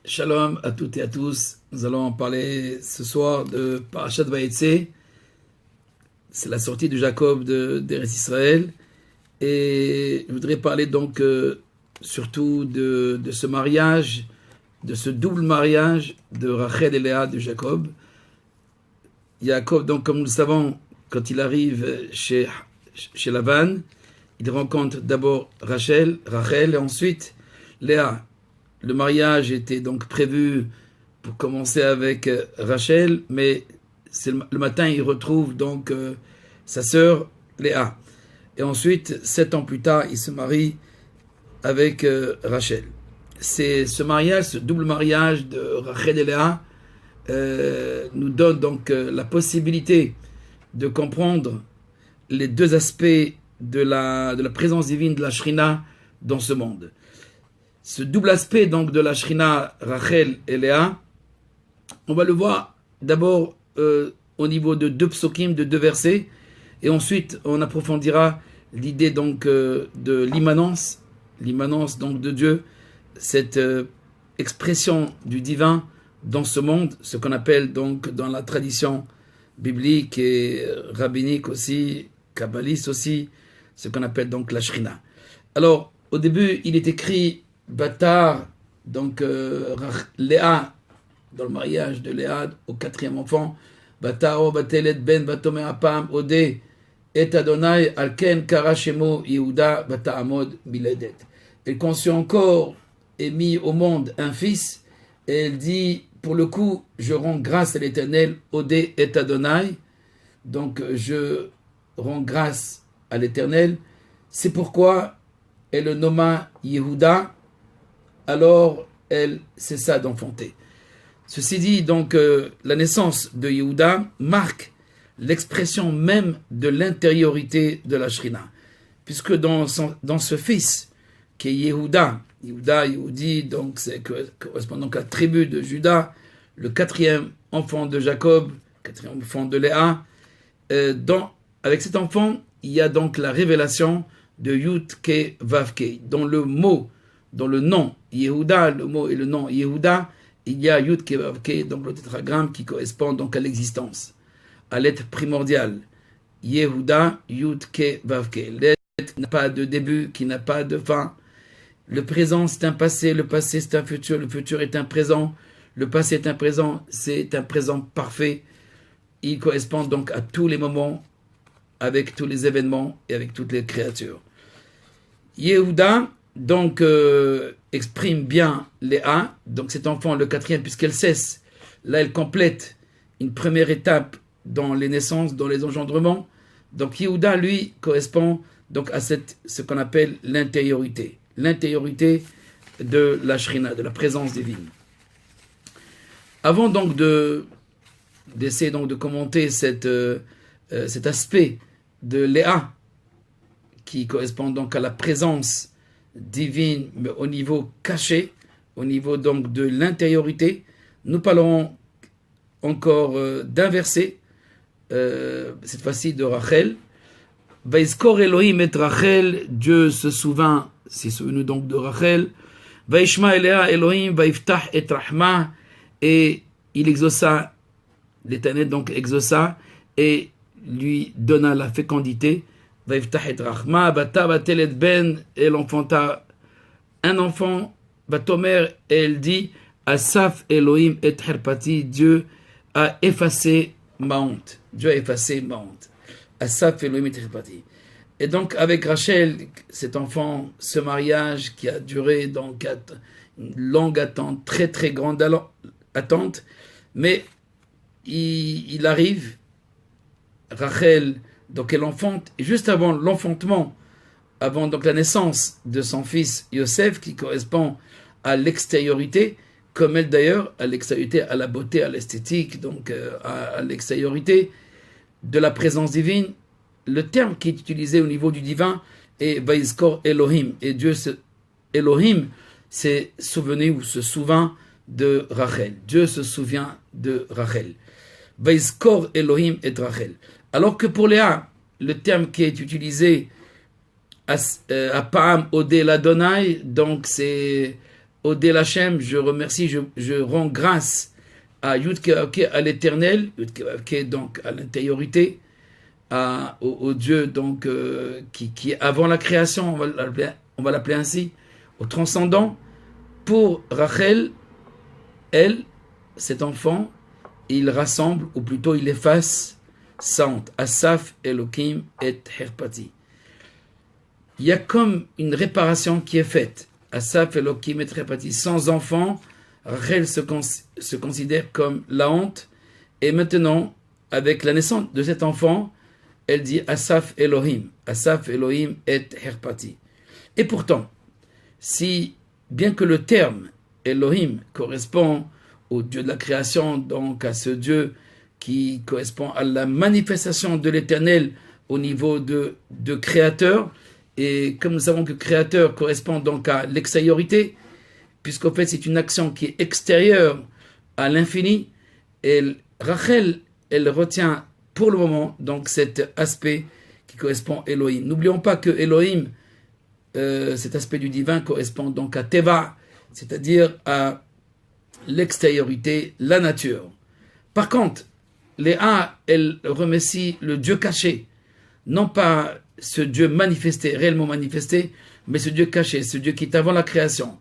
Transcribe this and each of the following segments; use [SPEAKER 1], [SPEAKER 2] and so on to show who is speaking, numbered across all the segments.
[SPEAKER 1] Shalom à toutes et à tous. Nous allons parler ce soir de Parashat Vayetze. C'est la sortie de Jacob d'Eretz Israël. Et je voudrais parler donc surtout de ce mariage, de ce double mariage de Rachel et Léa de Jacob. Jacob, donc, comme nous le savons, quand il arrive chez Lavan, il rencontre d'abord Rachel, et ensuite Léa. Le mariage était donc prévu pour commencer avec Rachel, mais le matin, il retrouve donc sa sœur Léa. Et ensuite, 7 ans plus tard, il se marie avec Rachel. C'est ce mariage, ce double mariage de Rachel et Léa, nous donne donc la possibilité de comprendre les deux aspects de la présence divine de la Shrina dans ce monde. Ce double aspect donc de la Shrina, Rachel et Léa, on va le voir d'abord au niveau de 2 psokim, de 2 versets, et ensuite on approfondira l'idée donc de l'immanence donc de Dieu, cette expression du divin dans ce monde, ce qu'on appelle donc dans la tradition biblique et rabbinique aussi, kabbaliste aussi, ce qu'on appelle donc la Shrina. Alors au début il est écrit Batar, donc Léa, dans le mariage de Léa au 4e enfant, Bataro Batelet Ben Batome Apam Ode et Adonai Alken Karashemo Yehuda Bataamod Biledet. Elle conçut encore et mit au monde un fils, et elle dit, pour le coup, je rends grâce à l'Éternel, Ode et Adonai, donc je rends grâce à l'Éternel. C'est pourquoi elle le nomma Yehuda. Alors elle cessa d'enfanter. Ceci dit, donc, la naissance de Yehuda marque l'expression même de l'intériorité de la Shrina, puisque dans ce fils qui est Yehuda, Yehudi, donc c'est correspond donc à la tribu de Juda, le 4e enfant de Jacob, 4e enfant de Léa, avec cet enfant, il y a donc la révélation de Yud-Ke Vav-Ke, dans le nom Yehuda, le mot et le nom Yehuda, il y a Yud-Ke Vav-Ke, donc le tétragramme qui correspond donc à l'existence, à l'être primordial. Yehuda, Yud-Ke Vav-Ke, l'être qui n'a pas de début, qui n'a pas de fin. Le présent c'est un passé, le passé c'est un futur, le futur est un présent, le passé est un présent, c'est un présent parfait. Il correspond donc à tous les moments, avec tous les événements et avec toutes les créatures. Yehuda, donc, exprime bien Léa, donc cet enfant, le 4e, puisqu'elle cesse. Là, elle complète une première étape dans les naissances, dans les engendrements. Donc, Yehuda, lui, correspond donc à ce qu'on appelle l'intériorité de la Shrina, de la présence divine. Avant donc d'essayer donc de commenter cet aspect de Léa, qui correspond donc à la présence divine, mais au niveau caché, au niveau donc de l'intériorité, nous parlerons encore d'un verset, cette fois-ci de Rachel. Vaïskor Elohim et Rachel, Dieu se souvint, s'est souvenu donc de Rachel. Vaishma Eléa Elohim, Vaiftah et Rahma, et il exauça, l'Éternel donc exauça, et lui donna la fécondité. Vaiftah et Rahma, Bata Batelet Ben, elle enfanta un enfant, Batomer, et elle dit, Asaf Elohim et Herpati, Dieu a effacé ma honte. Dieu a effacé ma honte. Asaf Elohim et Herpati. Et donc, avec Rachel, cet enfant, ce mariage qui a duré donc une longue attente, très très grande attente, mais il arrive, Rachel, donc elle enfante, et juste avant l'enfantement, avant donc la naissance de son fils Yosef, qui correspond à l'extériorité, comme elle d'ailleurs, à l'extériorité, à la beauté, à l'esthétique, donc à l'extériorité de la présence divine, le terme qui est utilisé au niveau du divin est Vaïskor Elohim, et Dieu, Elohim, s'est souvenu ou se souvint de Rachel. Dieu se souvient de Rachel. Vaïskor Elohim et Rachel. Alors que pour Léa, le terme qui est utilisé Apam Ode l'Adonai, donc c'est Odel Hashem, je remercie, je rends grâce à Yud-Ke, à l'éternel, Yud-Ke, donc à l'intériorité, au Dieu donc, qui est avant la création, on va l'appeler ainsi, au transcendant. Pour Rachel, elle, cet enfant, il rassemble, ou plutôt il efface sa honte. Asaf, Elohim et Herpati. Il y a comme une réparation qui est faite. Asaf, Elohim et Herpati. Sans enfant, Rachel se considère comme la honte. Et maintenant, avec la naissance de cet enfant, elle dit Asaf, Elohim et Herpati. Et pourtant, si, bien que le terme Elohim correspond au Dieu de la création, donc à ce Dieu qui correspond à la manifestation de l'Éternel au niveau de créateur, et comme nous savons que créateur correspond donc à l'extériorité, puisqu'en fait c'est une action qui est extérieure à l'infini, et Rachel, elle retient pour le moment donc cet aspect qui correspond à Elohim. N'oublions pas que Elohim, cet aspect du divin correspond donc à Teva, c'est-à-dire à l'extériorité, la nature. Par contre, Léa, elle remercie le Dieu caché, non pas ce Dieu manifesté, réellement manifesté, mais ce Dieu caché, ce Dieu qui est avant la création.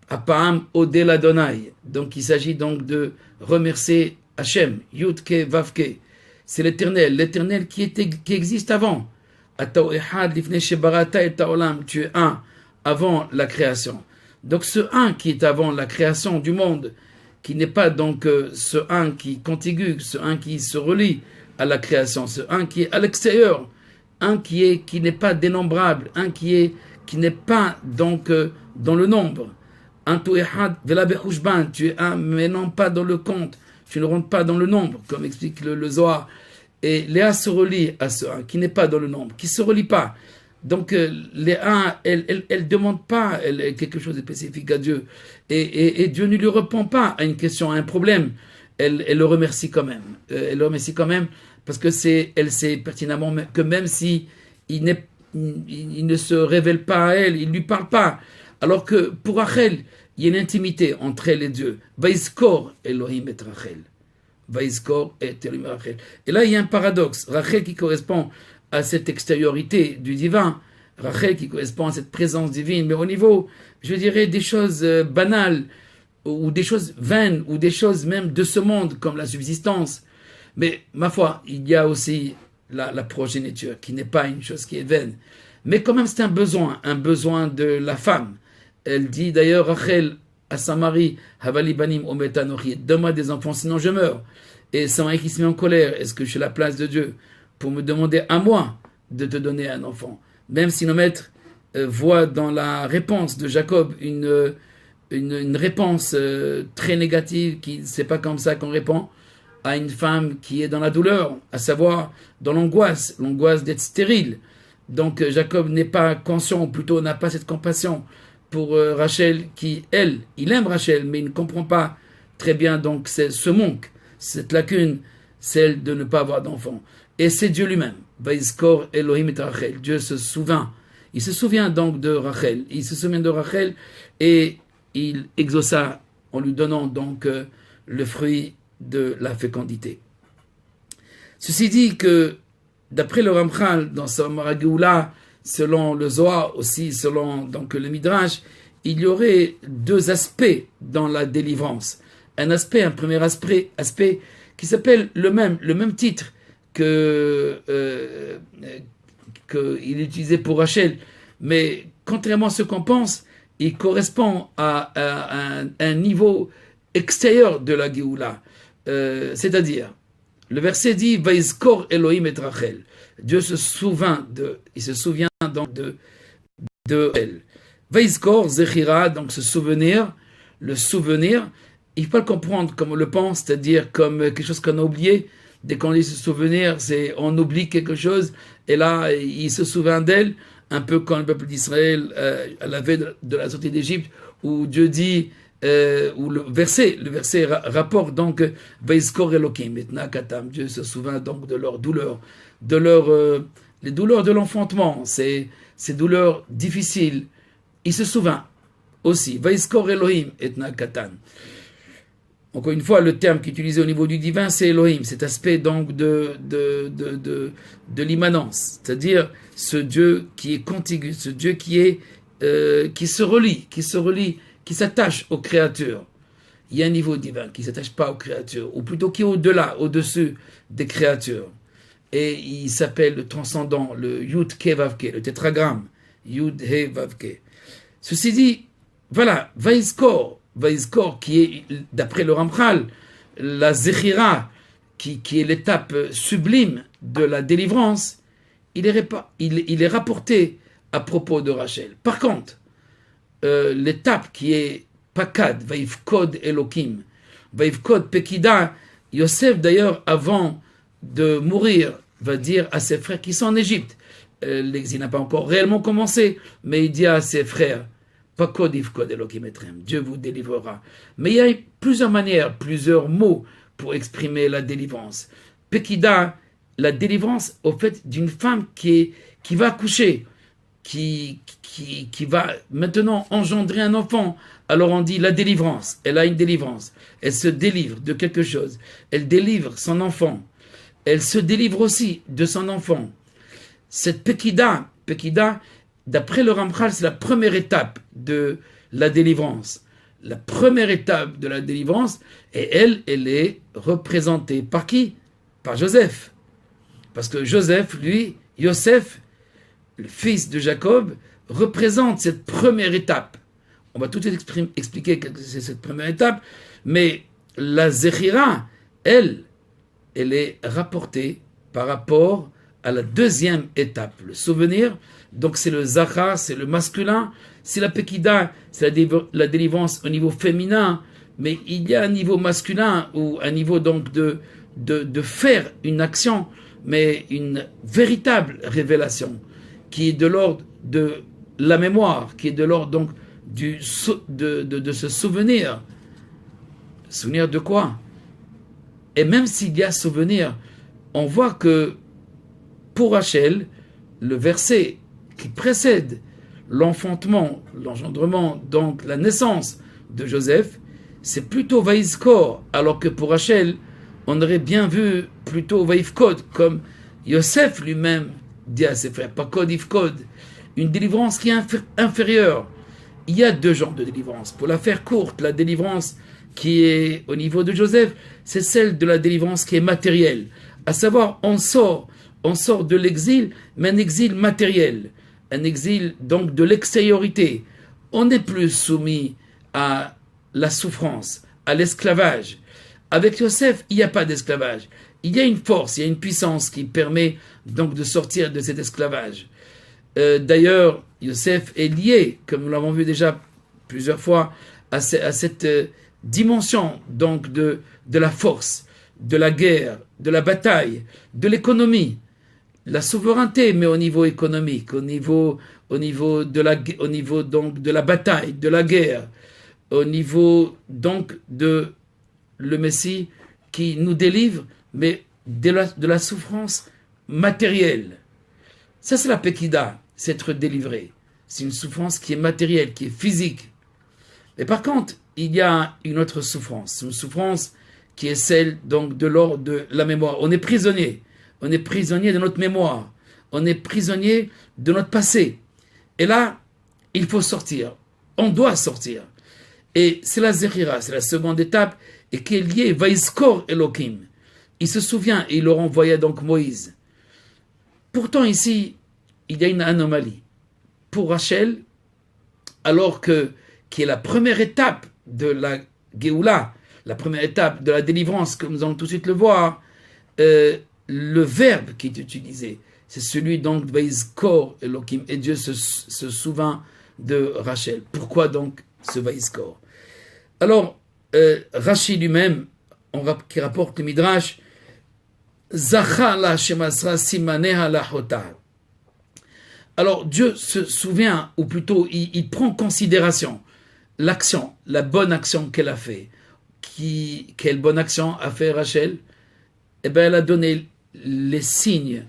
[SPEAKER 1] Apam Odel Adonai. Donc il s'agit donc de remercier Hachem, Yudke Vavke. C'est l'Éternel qui existe avant. Tu es un avant la création. Donc ce un qui est avant la création du monde, qui n'est pas donc ce un qui contigue, ce un qui se relie à la création, ce un qui est à l'extérieur, un qui n'est pas dénombrable, un qui n'est pas donc dans le nombre. Tu es un mais non pas dans le compte, tu ne rentres pas dans le nombre, comme explique le Zohar. Et Léa se relie à ce un qui n'est pas dans le nombre, qui ne se relie pas. Donc Léa, elle demande pas quelque chose de spécifique à Dieu. Et Dieu ne lui répond pas à une question, à un problème. Elle le remercie quand même. Elle le remercie quand même parce que elle sait pertinemment que même si il ne se révèle pas à elle, il ne lui parle pas. Alors que pour Rachel, il y a une intimité entre elle et Dieu. Vaïskor Elohim et Rachel. Vaïskor et Elohim et Rachel. Et là, il y a un paradoxe. Rachel qui correspond à cette extériorité du divin, Rachel qui correspond à cette présence divine, mais au niveau, je dirais, des choses banales, ou des choses vaines, ou des choses même de ce monde, comme la subsistance. Mais, ma foi, il y a aussi la progéniture, qui n'est pas une chose qui est vaine. Mais quand même, c'est un besoin de la femme. Elle dit d'ailleurs, Rachel, à son mari, Havali banim ometanochi, donne-moi des enfants, sinon je meurs. Et son mari qui se met en colère, est-ce que je suis la place de Dieu pour me demander à moi de te donner un enfant? Même si nos maîtres voient dans la réponse de Jacob une réponse très négative, qui c'est pas comme ça qu'on répond à une femme qui est dans la douleur, à savoir dans l'angoisse d'être stérile. Donc Jacob n'est pas conscient, ou plutôt n'a pas cette compassion pour Rachel, qui, elle, il aime Rachel, mais il ne comprend pas très bien donc ce manque, cette lacune, celle de ne pas avoir d'enfant. Et c'est Dieu lui-même. Vaïskor Elohim et Rachel. Dieu se souvient. Il se souvient donc de Rachel. Il se souvient de Rachel et il exauça en lui donnant donc le fruit de la fécondité. Ceci dit que, d'après le Ramchal, dans sa Maragéoula, selon le Zohar aussi, selon donc le Midrash, il y aurait deux aspects dans la délivrance. Un premier aspect qui s'appelle le même titre qu'il utilisait pour Rachel, mais contrairement à ce qu'on pense, il correspond à un niveau extérieur de la Géoula. C'est-à-dire, le verset dit Vaïskor Elohim et Rachel. Dieu se souvient donc de elle. Vaïskor Zechira, donc ce souvenir, le souvenir, il faut pas le comprendre comme on le pense, c'est-à-dire comme quelque chose qu'on a oublié. Dès qu'on dit se souvenir, c'est on oublie quelque chose, et là, il se souvient d'elle, un peu comme le peuple d'Israël à la veille de la sortie d'Égypte, où Dieu dit, où le verset rapporte donc Vaïskor Elohim, Dieu se souvient donc de leur douleur, les douleurs de l'enfantement, ces douleurs difficiles. Il se souvient. aussi. Vaiskor Elohim etna katan. Encore une fois, le terme qui est utilisé au niveau du divin, c'est Elohim, cet aspect donc de l'immanence, c'est-à-dire ce Dieu qui est contigu, ce Dieu qui se relie, qui s'attache aux créatures. Il y a un niveau divin qui ne s'attache pas aux créatures, ou plutôt qui est au-delà, au-dessus des créatures. Et il s'appelle le transcendant, le Yud Ke Vav Ke, le tétragramme, Yud He Vav Ke. Ceci dit, voilà, Vaiskor, qui est, d'après le Ramchal, la Zechira, qui est l'étape sublime de la délivrance, il est rapporté à propos de Rachel. Par contre, l'étape qui est Pakad, Vaivkod Elokim, Vaivkod Pekida, Yosef d'ailleurs, avant de mourir, va dire à ses frères qui sont en Égypte, l'exil n'a pas encore réellement commencé, mais il dit à ses frères, Pakod Ivkod Elokim Etrem, Dieu vous délivrera. Mais il y a plusieurs manières, plusieurs mots pour exprimer la délivrance. Pekida, la délivrance au fait d'une femme qui va accoucher, qui va maintenant engendrer un enfant. Alors on dit la délivrance, elle a une délivrance, elle se délivre de quelque chose, elle délivre son enfant, elle se délivre aussi de son enfant. Cette Pekida, d'après le Ramchal, c'est la première étape de la délivrance. La première étape de la délivrance, et elle est représentée par qui? Par Joseph. Parce que Joseph, lui, Yosef, le fils de Jacob, représente cette première étape. On va tout de suite expliquer que c'est cette première étape, mais la Zechira, elle est rapportée par rapport à la deuxième étape, le souvenir. Donc c'est le Zachar, c'est le masculin. C'est la Pekida, c'est la délivrance au niveau féminin, mais il y a un niveau masculin ou un niveau donc de faire une action, mais une véritable révélation qui est de l'ordre de la mémoire, qui est de l'ordre donc de se souvenir. Souvenir de quoi? Et même s'il y a souvenir, on voit que pour Rachel, le verset qui précède l'enfantement, l'engendrement, donc la naissance de Joseph, c'est plutôt Vaïskor, alors que pour Rachel, on aurait bien vu plutôt Vaïfkod, comme Yosef lui-même dit à ses frères, pas Kod Ifkod, une délivrance qui est inférieure. Il y a deux genres de délivrance. Pour la faire courte, la délivrance qui est au niveau de Joseph, c'est celle de la délivrance qui est matérielle. À savoir, on sort de l'exil, mais un exil matériel. Un exil donc de l'extériorité. On n'est plus soumis à la souffrance, à l'esclavage. Avec Yosef, il n'y a pas d'esclavage. Il y a une force, il y a une puissance qui permet donc de sortir de cet esclavage. D'ailleurs, Yosef est lié, comme nous l'avons vu déjà plusieurs fois, à cette dimension donc de la force, de la guerre, de la bataille, de l'économie, la souveraineté, mais au niveau économique, au niveau donc de la bataille, de la guerre, au niveau donc de le Messie qui nous délivre, mais de la souffrance matérielle. Ça, c'est la Pekida, c'est être délivré. C'est une souffrance qui est matérielle, qui est physique. Mais par contre, il y a une autre souffrance, une souffrance qui est celle donc de l'ordre de la mémoire. On est prisonnier de notre mémoire, on est prisonnier de notre passé. Et là, il faut sortir, on doit sortir. Et c'est la Zechira, c'est la seconde étape, et qui est liée, Vaiskor Elokim. Il se souvient, et il leur envoya donc Moïse. Pourtant ici, il y a une anomalie. Pour Rachel, alors qui est la première étape de la Géoula, la première étape de la délivrance, comme nous allons tout de suite le voir, le verbe qui est utilisé, c'est celui donc de Vaïskor Elokim, et Dieu se souvint de Rachel. Pourquoi donc ce Vaïskor? Alors, Rashi lui-même, qui rapporte le Midrash, Zacha la shemasra simaneha la chota. Alors Dieu se souvient, ou plutôt il prend en considération l'action, la bonne action qu'elle a fait. Quelle bonne action a fait Rachel? Eh bien, elle a donné les signes,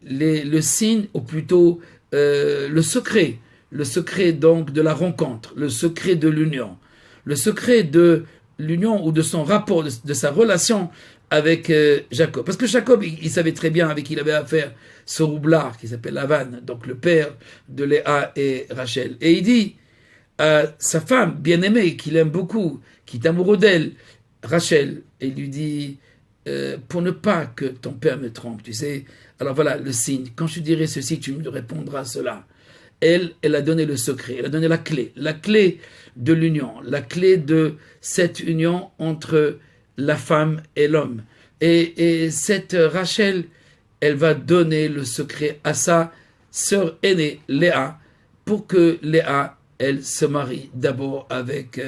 [SPEAKER 1] le signe, ou plutôt le secret le secret donc de la rencontre, le secret de l'union, le secret de l'union ou de son rapport, de sa relation avec Jacob. Parce que Jacob, il savait très bien avec qui il avait affaire, ce roublard qui s'appelle Lavan, donc le père de Léa et Rachel. Et il dit à sa femme bien-aimée, qu'il aime beaucoup, qui est amoureux d'elle, Rachel, et il lui dit, pour ne pas que ton père me trompe, tu sais, alors voilà le signe, quand je dirai ceci, tu me répondras cela. Elle a donné le secret, elle a donné la clé de l'union, la clé de cette union entre la femme et l'homme. Et cette Rachel, elle va donner le secret à sa sœur aînée, Léa, pour que Léa, elle se marie d'abord avec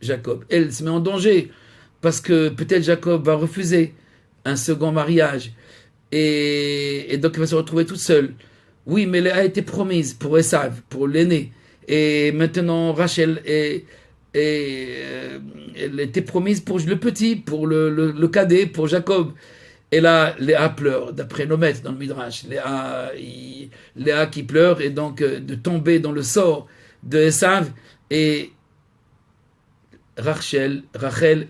[SPEAKER 1] Jacob. Elle se met en danger, parce que peut-être Jacob va refuser un second mariage, et donc elle va se retrouver toute seule. Oui, mais Léa a été promise pour Esav, pour l'aîné. Et maintenant, Rachel elle était promise pour le petit, pour le cadet, pour Jacob. Et là, Léa pleure, d'après nos maîtres dans le Midrash. Léa qui pleure, et donc de tomber dans le sort de Esav. Et Rachel,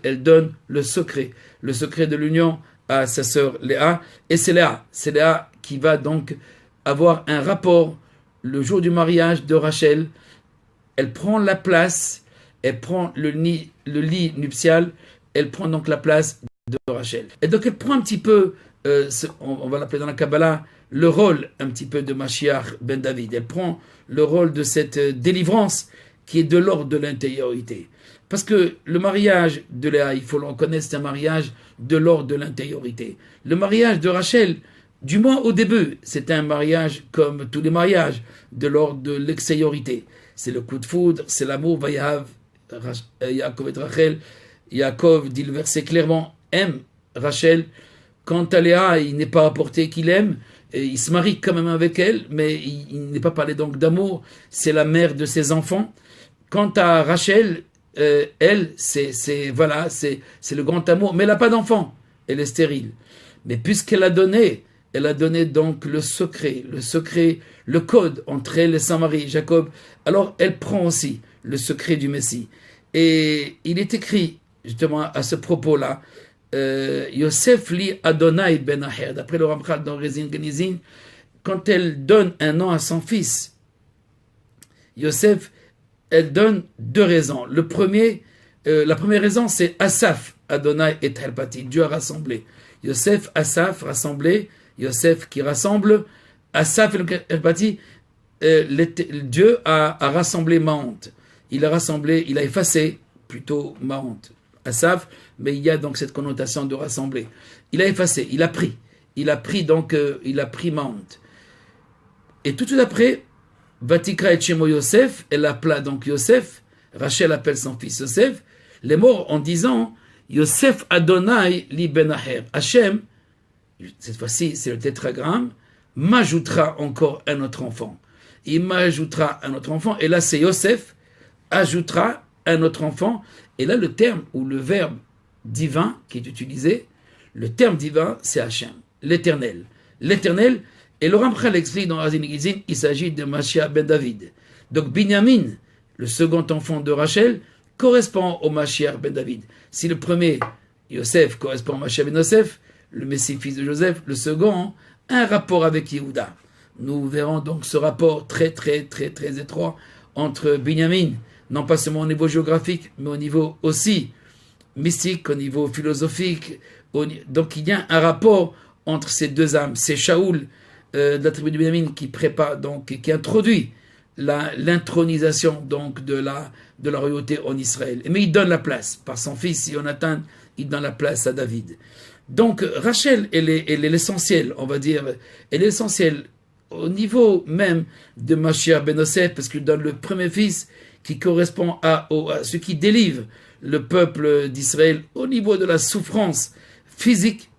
[SPEAKER 1] elle donne le secret de l'union à sa sœur Léa. Et c'est Léa qui va donc avoir un rapport le jour du mariage de Rachel. Elle prend la place, elle prend le lit nuptial, elle prend donc la place de Rachel. Et donc elle prend un petit peu, on va l'appeler dans la Kabbalah, le rôle un petit peu de Mashiach ben David. Elle prend le rôle de cette délivrance qui est de l'ordre de l'intériorité. Parce que le mariage de Léa, il faut le reconnaître, c'est un mariage de l'ordre de l'intériorité. Le mariage de Rachel, du moins au début, c'est un mariage comme tous les mariages, de l'ordre de l'extériorité. C'est le coup de foudre, c'est l'amour. Vayahav Yaakov et Rachel. Yaakov, dit le verset clairement, aime Rachel. Quant à Léa, il n'est pas rapporté qu'il aime. Et il se marie quand même avec elle, mais il n'est pas parlé donc d'amour. C'est la mère de ses enfants. Quant à Rachel, elle, c'est le grand amour, mais elle n'a pas d'enfant. Elle est stérile. Mais puisqu'elle a donné donc le secret, le code entre elle et son mari, Jacob. Alors, elle prend aussi le secret du Messie. Et il est écrit, justement, à ce propos-là, Yosef li Adonai ben Aher, d'après le Ramchal dans Rezin Genizin, quand elle donne un nom à son fils, Yosef, elle donne deux raisons. La première raison, c'est Asaph, Adonai et Helpati, Dieu a rassemblé. Yosef, Asaph, rassemblé. Yosef qui rassemble, Asaph et Helpati, Dieu a rassemblé Maont. Il a effacé plutôt Maont. Asaph, mais il y a donc cette connotation de rassembler. Il a effacé, il a pris Maont. Et tout de suite après, Vatikra et Shemo Yosef, elle appela donc Yosef, Rachel appelle son fils Yosef, les morts en disant Yosef Adonai li ben Aher. Hachem, cette fois-ci c'est le tétragramme, m'ajoutera encore un autre enfant. Il m'ajoutera un autre enfant, et là c'est Yosef, ajoutera un autre enfant, et là le terme ou le verbe divin qui est utilisé, le terme divin c'est Hachem, l'éternel. L'éternel, et le Ramchal explique dans Razin Gizin, il s'agit de Mashiach ben David. Donc Binyamin, le second enfant de Rachel, correspond au Mashiach ben David. Si le premier, Yosef, correspond au Mashiach ben Yosef, le Messie fils de Joseph, le second, un rapport avec Yehuda. Nous verrons donc ce rapport très étroit entre Binyamin, non pas seulement au niveau géographique, mais au niveau aussi mystique, au niveau philosophique. Donc il y a un rapport entre ces deux âmes. C'est Shaoul de la tribu de Binyamin qui prépare, donc qui introduit l'intronisation donc de la royauté en Israël. Mais il donne la place par son fils Jonathan, il donne la place à David. Donc Rachel, elle est l'essentiel, on va dire, elle est l'essentiel au niveau même de Mashiach ben Yosef, parce qu'il donne le premier fils qui correspond à ce qui délivre le peuple d'Israël au niveau de la souffrance physique,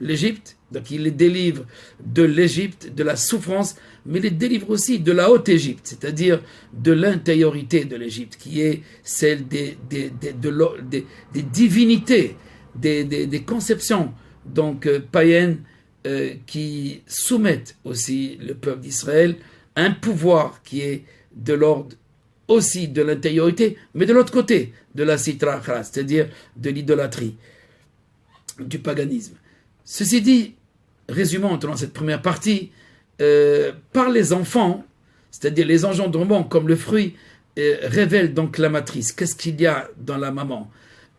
[SPEAKER 1] l'Égypte. Donc il les délivre de l'Égypte, de la souffrance, mais il les délivre aussi de la haute Égypte, c'est-à-dire de l'intériorité de l'Égypte, qui est celle des divinités, des conceptions donc païennes qui soumettent aussi le peuple d'Israël à un pouvoir qui est de l'ordre aussi de l'intériorité, mais de l'autre côté, de la sitra achra, c'est-à-dire de l'idolâtrie, du paganisme. Ceci dit, résumons dans cette première partie, par les enfants, c'est-à-dire les engendrements comme le fruit, révèlent donc la matrice. Qu'est-ce qu'il y a dans la maman?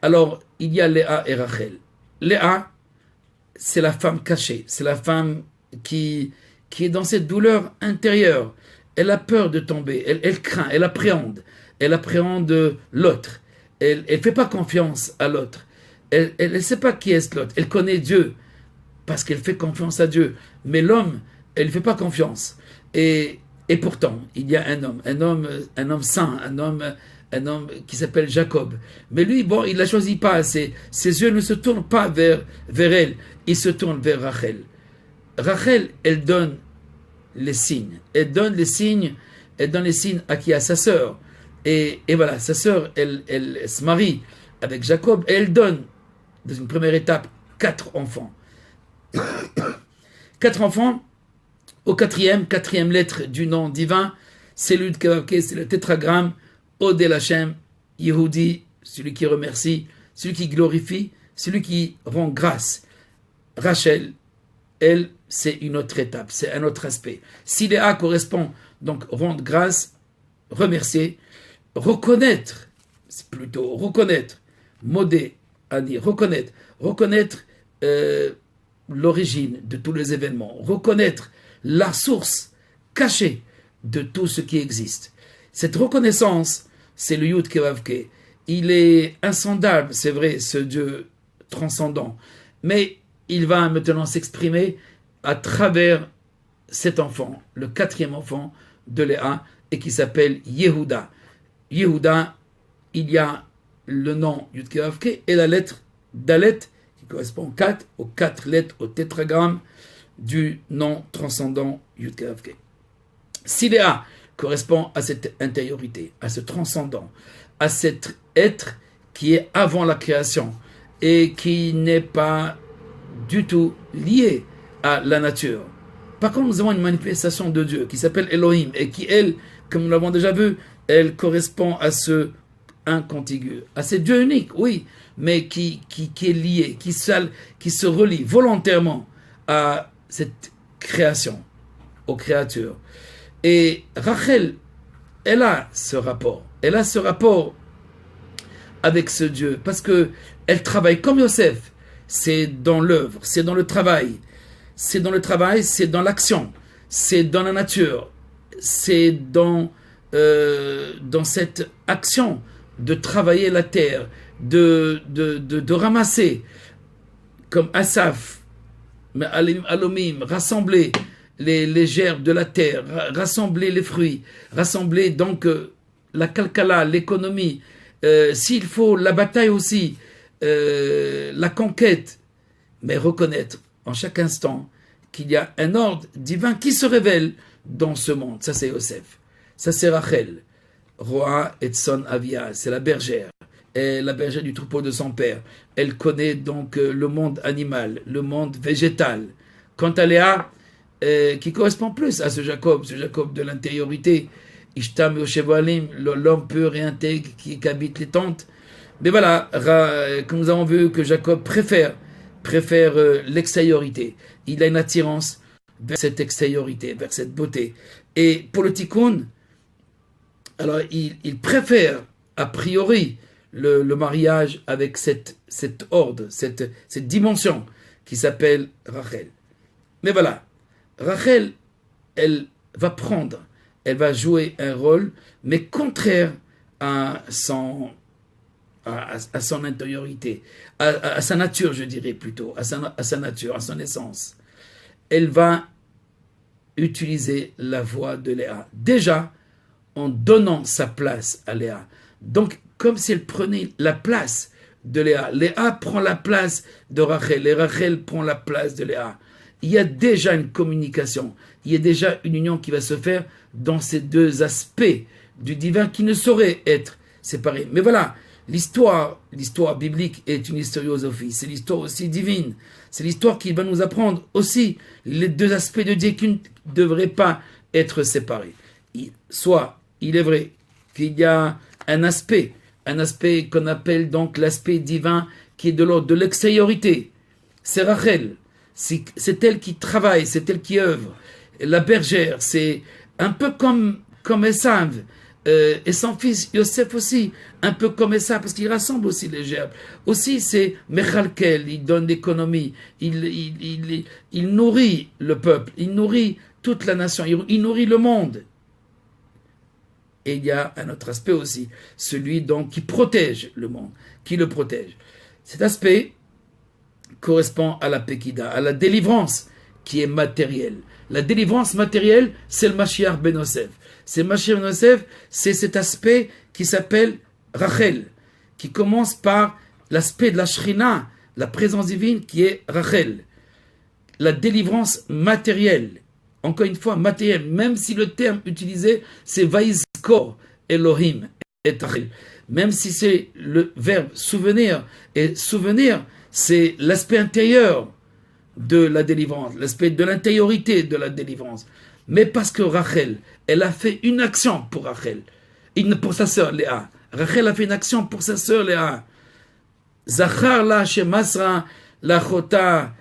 [SPEAKER 1] Alors, il y a Léa et Rachel. Léa, c'est la femme cachée, c'est la femme qui est dans cette douleur intérieure. Elle a peur de tomber, elle craint, elle appréhende l'autre. Elle ne fait pas confiance à l'autre. Elle ne sait pas qui est l'autre. Elle connaît Dieu parce qu'elle fait confiance à Dieu. Mais l'homme, elle ne fait pas confiance. Et pourtant, il y a un homme saint, un homme qui s'appelle Jacob. Mais lui, bon, il ne la choisit pas. Ses yeux ne se tournent pas vers elle. Ils se tournent vers Rachel. Rachel, elle donne les signes. Elle donne les signes à qui? À sa sœur. Et voilà, sa sœur, elle se marie avec Jacob et elle donne, dans une première étape, 4 enfants. 4 enfants. Au quatrième lettre du nom divin, c'est le tétragramme, Odel Hashem, Yehudi, celui qui remercie, celui qui glorifie, celui qui rend grâce. Rachel, elle, c'est une autre étape, c'est un autre aspect. Si Léa correspond, donc rendre grâce, remercier, reconnaître, c'est plutôt reconnaître, modé, à dire, reconnaître l'origine de tous les événements, reconnaître la source cachée de tout ce qui existe. Cette reconnaissance, c'est le Yud Kevavke. Il est insondable, c'est vrai, ce Dieu transcendant. Mais il va maintenant s'exprimer à travers cet enfant, le 4e enfant de Léa, et qui s'appelle Yehuda. Yehuda, il y a le nom Yud Kevavke et la lettre Dalet, qui correspond aux 4 lettres, au tétragramme du nom transcendant Yud Kevavke. Si Léa correspond à cette intériorité, à ce transcendant, à cet être qui est avant la création et qui n'est pas du tout lié à la nature. Par contre, nous avons une manifestation de Dieu qui s'appelle Elohim et qui, elle, comme nous l'avons déjà vu, elle correspond à ce incontigu, à ce Dieu unique, oui, mais qui est lié, qui se relie volontairement à cette création, aux créatures. Et Rachel, elle a ce rapport avec ce Dieu, parce que elle travaille comme Yosef. C'est dans l'œuvre, c'est dans le travail, c'est dans l'action, c'est dans la nature, c'est dans cette action de travailler la terre, de ramasser, comme Asaph, Alomim, rassembler les gerbes de la terre, rassembler les fruits, rassembler donc la kalkala, l'économie, s'il faut la bataille aussi, la conquête, mais reconnaître en chaque instant qu'il y a un ordre divin qui se révèle dans ce monde. Ça c'est Yosef, ça c'est Rachel, Roa et Son Avia, c'est la bergère, et la bergère du troupeau de son père. Elle connaît donc le monde animal, le monde végétal. Quant à Léa, qui correspond plus à ce Jacob de l'intériorité, Ishtam Yoshevalim, l'homme pur et intègre qui habite les tentes. Mais voilà, comme nous avons vu que Jacob préfère l'extériorité. Il a une attirance vers cette extériorité, vers cette beauté. Et pour le tikkun, alors il préfère a priori le mariage avec cette ordre, cette dimension qui s'appelle Rachel. Mais voilà, Rachel, elle va jouer un rôle, mais contraire à son intériorité, à sa nature, je dirais plutôt, à sa nature, à son essence. Elle va utiliser la voix de Léa, déjà en donnant sa place à Léa. Donc, comme si elle prenait la place de Léa. Léa prend la place de Rachel, et Rachel prend la place de Léa. Il y a déjà une communication, il y a déjà une union qui va se faire dans ces deux aspects du divin qui ne sauraient être séparés. Mais voilà, l'histoire biblique est une historiosophie, c'est l'histoire aussi divine, c'est l'histoire qui va nous apprendre aussi les deux aspects de Dieu qui ne devraient pas être séparés. Soit il est vrai qu'il y a un aspect qu'on appelle donc l'aspect divin qui est de l'ordre de l'extériorité. C'est Rachel, c'est elle qui travaille, c'est elle qui œuvre. La bergère, c'est un peu comme Esav, et son fils Yosef aussi, un peu comme Esav, parce qu'il rassemble aussi les gerbes. Aussi, c'est Mechalkel, il donne l'économie, il nourrit le peuple, il nourrit toute la nation, il nourrit le monde. Et il y a un autre aspect aussi, celui donc qui protège le monde, qui le protège. Cet aspect correspond à la Pekida, à la délivrance qui est matérielle. La délivrance matérielle, c'est le Mashiach ben Yosef. C'est Mashiach ben Yosef, c'est cet aspect qui s'appelle Rachel, qui commence par l'aspect de la Shrina, la présence divine qui est Rachel. La délivrance matérielle, encore une fois matérielle, même si le terme utilisé c'est Vaizkor Elohim et Rachel. Même si c'est le verbe souvenir, et souvenir, c'est l'aspect intérieur de la délivrance, l'aspect de l'intériorité de la délivrance. Mais parce que Rachel, elle a fait une action pour Rachel, pour sa sœur Léa. Rachel a fait une action pour sa sœur Léa. Zachar la shemasra la chota.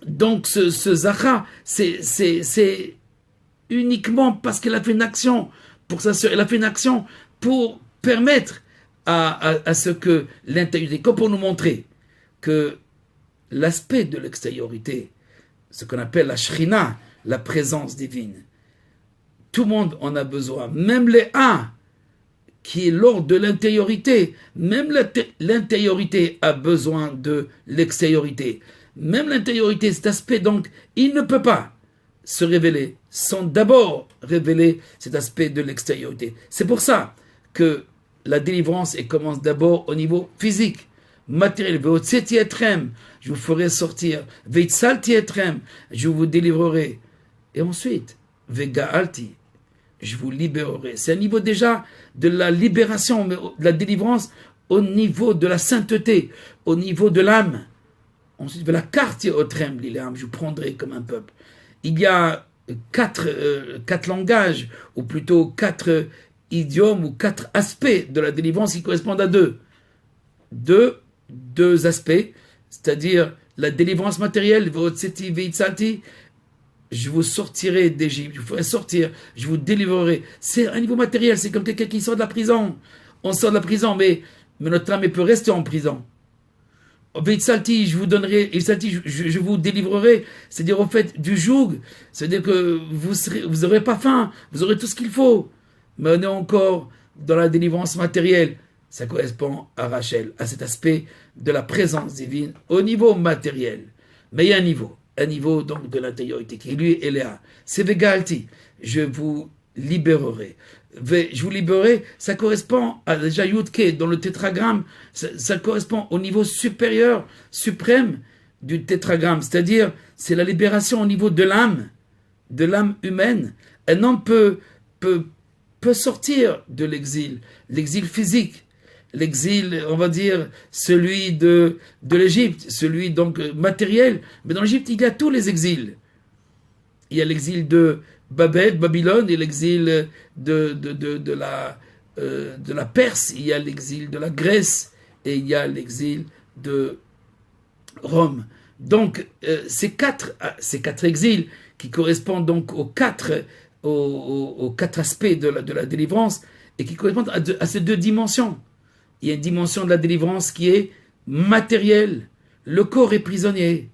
[SPEAKER 1] Donc ce Zachar, c'est uniquement parce qu'elle a fait une action pour sa sœur. Elle a fait une action pour permettre à ce que l'intériorité, comme pour nous montrer que l'aspect de l'extériorité, ce qu'on appelle la shrina, la présence divine, tout le monde en a besoin, même les uns qui est l'ordre de l'intériorité, même l'intériorité a besoin de l'extériorité. Même l'intériorité, cet aspect, donc, il ne peut pas se révéler sans d'abord révéler cet aspect de l'extériorité. C'est pour ça que la délivrance elle commence d'abord au niveau physique, matériel. Je vous ferai sortir. Je vous délivrerai. Et ensuite, Vega'alti, je vous libérerai. C'est un niveau déjà de la libération, de la délivrance au niveau de la sainteté, au niveau de l'âme. Ensuite, la carte otrem, je vous prendrai comme un peuple. Il y a quatre langages, ou plutôt 4 idiomes ou 4 aspects de la délivrance qui correspondent à deux aspects, c'est-à-dire la délivrance matérielle, je vous sortirai d'Égypte, je vous ferai sortir, je vous délivrerai. C'est un niveau matériel, c'est comme quelqu'un qui sort de la prison. On sort de la prison, mais notre âme peut rester en prison. Je vous donnerai, je vous délivrerai, c'est-à-dire au fait du joug, c'est-à-dire que vous n'aurez pas faim, vous aurez tout ce qu'il faut. Mais on est encore dans la délivrance matérielle. Ça correspond à Rachel, à cet aspect de la présence divine au niveau matériel. Mais il y a un niveau donc de l'intériorité qui lui est là. C'est Vegalti, je vous libérerai. Je vous libérerai, ça correspond à déjà Yudke dans le tétragramme, ça correspond au niveau supérieur, suprême du tétragramme, c'est-à-dire c'est la libération au niveau de l'âme humaine. Un homme peut sortir de l'exil physique, l'exil, on va dire, celui de l'Égypte, celui donc matériel. Mais dans l'Égypte, il y a tous les exils. Il y a l'exil de Babylone, et l'exil de la Perse, il y a l'exil de la Grèce, et il y a l'exil de Rome. Donc, ces quatre exils qui correspondent donc aux quatre aspects de la délivrance, et qui correspondent à ces deux dimensions. Il y a une dimension de la délivrance qui est matérielle. Le corps est prisonnier.